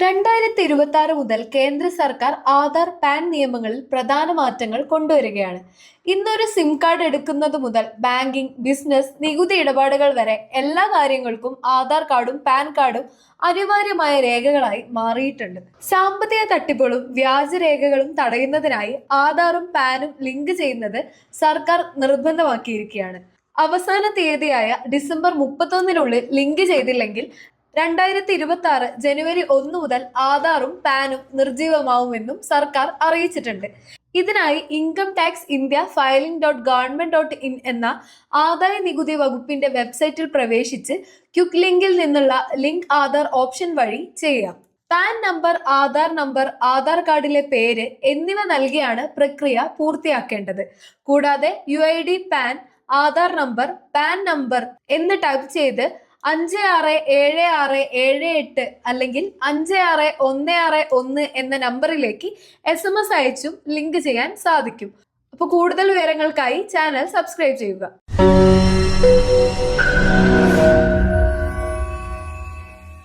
2026 മുതൽ കേന്ദ്ര സർക്കാർ ആധാർ പാൻ നിയമങ്ങളിൽ പ്രധാന മാറ്റങ്ങൾ കൊണ്ടുവരികയാണ്. ഇന്നൊരു സിം കാർഡ് എടുക്കുന്നത് മുതൽ ബാങ്കിംഗ്, ബിസിനസ്, നികുതി ഇടപാടുകൾ വരെ എല്ലാ കാര്യങ്ങൾക്കും ആധാർ കാർഡും പാൻ കാർഡും അനിവാര്യമായ രേഖകളായി മാറിയിട്ടുണ്ട്. സാമ്പത്തിക തട്ടിപ്പുകളും വ്യാജരേഖകളും തടയുന്നതിനായി ആധാറും പാനും ലിങ്ക് ചെയ്യുന്നത് സർക്കാർ നിർബന്ധമാക്കിയിരിക്കുകയാണ്. അവസാന തീയതിയായ ഡിസംബർ 31-നുള്ളിൽ ലിങ്ക് ചെയ്തില്ലെങ്കിൽ 2026 ജനുവരി 1 മുതൽ ആധാറും പാനും നിർജ്ജീവമാവുമെന്നും സർക്കാർ അറിയിച്ചിട്ടുണ്ട്. ഇതിനായി ഇൻകം ടാക്സ് ഇന്ത്യ filing.government.in എന്ന ആദായ നികുതി വകുപ്പിന്റെ വെബ്സൈറ്റിൽ പ്രവേശിച്ച് ക്വിക്ക് ലിങ്കിൽ നിന്നുള്ള ലിങ്ക് ആധാർ ഓപ്ഷൻ വഴി ചെയ്യാം. Pan number, Aadhaar number, Aadhaar കാർഡിലെ പേര് എന്നിവ നൽകിയാണ് പ്രക്രിയ പൂർത്തിയാക്കേണ്ടത്. കൂടാതെ UID, pan, Aadhaar number, pan number എന്ന് ടൈപ്പ് ചെയ്ത് 567678 അല്ലെങ്കിൽ 56161 എന്ന നമ്പറിലേക്ക് SMS അയച്ചും ലിങ്ക് ചെയ്യാൻ സാധിക്കും. അപ്പോൾ കൂടുതൽ വിവരങ്ങൾക്കായി ചാനൽ സബ്സ്ക്രൈബ് ചെയ്യുക.